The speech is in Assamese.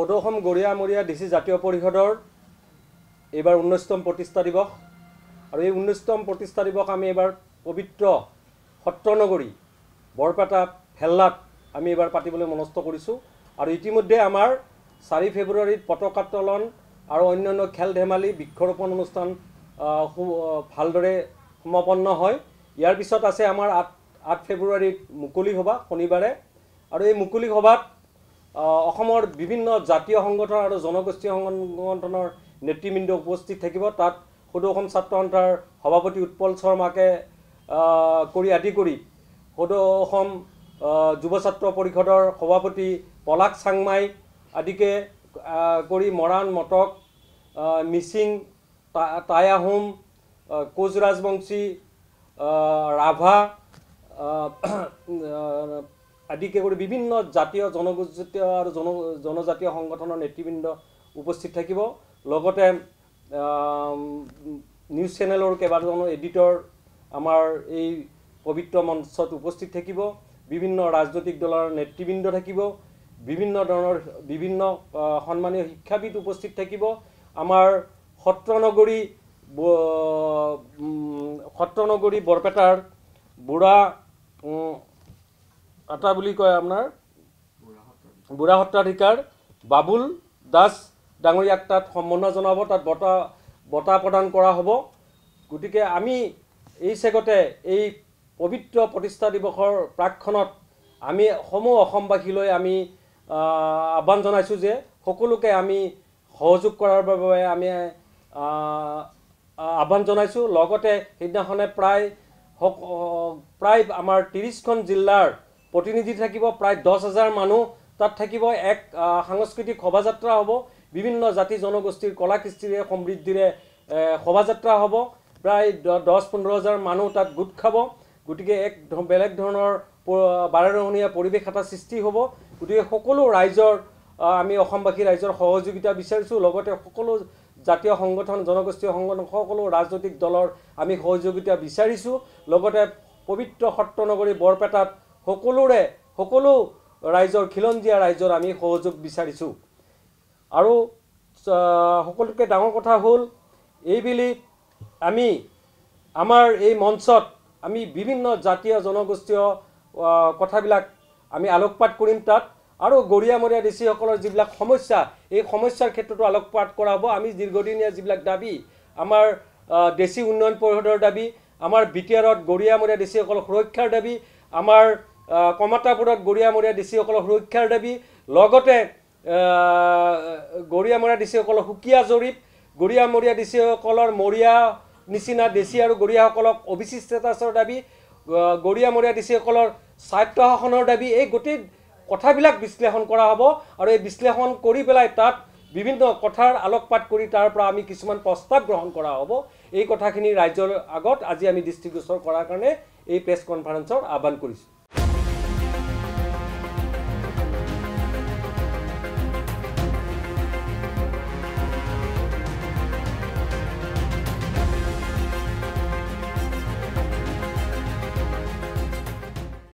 সদৌ গৰিয়ামৰীয়া ডিচি জাতীয় পৰিষদৰ এইবাৰ 19তম প্ৰতিষ্ঠা দিৱস আৰু এই 19তম প্ৰতিষ্ঠা দিৱস আমি এইবাৰ পবিত্ৰ সত্ৰনগৰী বৰপেটা ভেল্লাত আমি এইবাৰ পাতিবলৈ মনস্থ কৰিছোঁ আৰু ইতিমধ্যে আমাৰ 4 ফেব্ৰুৱাৰীত পতাকা উত্তোলন আৰু অন্যান্য খেল ধেমালি বৃক্ষৰোপণ অনুষ্ঠান ভালদৰে সমাপন্ন হয়। ইয়াৰ পিছত আছে আমাৰ 8 ফেব্ৰুৱাৰীত মুকলি সভা শনিবাৰে আৰু এই মুকলি সভাত অসমৰ বিভিন্ন জাতীয় সংগঠন আৰু জনগোষ্ঠীয় সংগঠনৰ নেতৃবৃন্দ উপস্থিত থাকিব। তাত সদৌ অসম ছাত্ৰ সন্থাৰ সভাপতি উৎপল শৰ্মাকে আদি কৰি সদৌ অসম যুৱ ছাত্ৰ পৰিষদৰ সভাপতি পলাশ চাংমাই আদিকে কৰি মৰাণ মটক মিচিং টাই আহোম কোচ ৰাজবংশী ৰাভা আদিকে কৰি বিভিন্ন জাতীয় জনগোষ্ঠীয় আৰু জনজাতীয় সংগঠনৰ নেতৃবৃন্দ উপস্থিত থাকিব। লগতে নিউজ চেনেলৰ কেইবাজনো এডিটৰ আমাৰ এই পবিত্ৰ মঞ্চত উপস্থিত থাকিব। বিভিন্ন ৰাজনৈতিক দলৰ নেতৃবৃন্দ থাকিব। বিভিন্ন ধৰণৰ বিভিন্ন সন্মানীয় শিক্ষাবিদ উপস্থিত থাকিব। আমাৰ সত্ৰনগৰী বৰপেটাৰ বুঢ়া আটা বুলি কয় আপোনাৰ বুঢ়া সত্ৰাধিকাৰ বাবুল দাস ডাঙৰীয়াক তাত সম্বৰ্ধনা জনাব। তাত বঁটা প্ৰদান কৰা হ'ব। গতিকে আমি এই চেগতে এই পবিত্ৰ প্ৰতিষ্ঠা দিৱসৰ প্ৰাকখনত আমি সমূহ অসমবাসীলৈ আমি আহ্বান জনাইছোঁ যে সকলোকে আমি সহযোগ কৰাৰ বাবে আমি আহ্বান জনাইছোঁ। লগতে সেইদিনাখনে প্ৰায় আমাৰ 30খন জিলাৰ প্ৰতিনিধি থাকিব। প্ৰায় 10,000 মানুহ তাত থাকিব। এক সাংস্কৃতিক শোভাযাত্ৰা হ'ব। বিভিন্ন জাতি জনগোষ্ঠীৰ কলা কৃষ্টিৰে সমৃদ্ধিৰে শোভাযাত্ৰা হ'ব। প্ৰায় 10-15,000 মানুহ তাত গোট খাব। গতিকে এক বেলেগ ধৰণৰ বাৰেৰহণীয়া পৰিৱেশ এটা সৃষ্টি হ'ব। গতিকে সকলো ৰাইজৰ আমি অসমবাসী ৰাইজৰ সহযোগিতা বিচাৰিছোঁ। লগতে সকলো জাতীয় সংগঠন জনগোষ্ঠীয় সংগঠন সকলো ৰাজনৈতিক দলৰ আমি সহযোগিতা বিচাৰিছোঁ। লগতে পবিত্ৰ সত্ৰনগৰী বৰপেটাত সকলো ৰাইজৰ খিলঞ্জীয়া ৰাইজৰ আমি সহযোগ বিচাৰিছোঁ। আৰু সকলোতকৈ ডাঙৰ কথা হ'ল এইবেলি আমি আমাৰ এই মঞ্চত আমি বিভিন্ন জাতীয় জনগোষ্ঠীয় কথাবিলাক আমি আলোকপাত কৰিম তাত আৰু গৰিয়ামৰীয়া ডিচিসকলৰ যিবিলাক সমস্যা এই সমস্যাৰ ক্ষেত্ৰতো আলোকপাত কৰা হ'ব। আমি দীৰ্ঘদিনীয়া যিবিলাক দাবী আমাৰ ডিচি উন্নয়ন পৰিষদৰ দাবী, আমাৰ বিটিআৰত গৰিয়ামৰীয়া ডিচিসকলৰ সুৰক্ষাৰ দাবী, আমাৰ কমাতাপুৰত গৰিয়ামৰীয়া ডিচিসকলৰ সুৰক্ষাৰ দাবী, লগতে গৰিয়ামৰীয়া ডিচিসকলৰ সুকীয়া জৰীপ, গৰিয়ামৰীয়া ডিচিসকলৰ মৰিয়া নিচিনা ডিচি আৰু গৰিয়াসকলক অবিচি ষ্টেটাছৰ দাবী, গৰিয়ামৰীয়া ডিচিসকলৰ স্বায়ত্তশাসনৰ দাবী, এই গোটেই কথাবিলাক বিশ্লেষণ কৰা হ'ব। আৰু এই বিশ্লেষণ কৰি পেলাই তাত বিভিন্ন কথাৰ আলোকপাত কৰি তাৰ পৰা আমি কিছুমান প্ৰস্তাৱ গ্ৰহণ কৰা হ'ব। এই কথাখিনি ৰাইজৰ আগত আজি আমি দৃষ্টিগোচৰ কৰাৰ কাৰণে এই প্ৰেছ কনফাৰেন্সৰ আহ্বান কৰিছোঁ।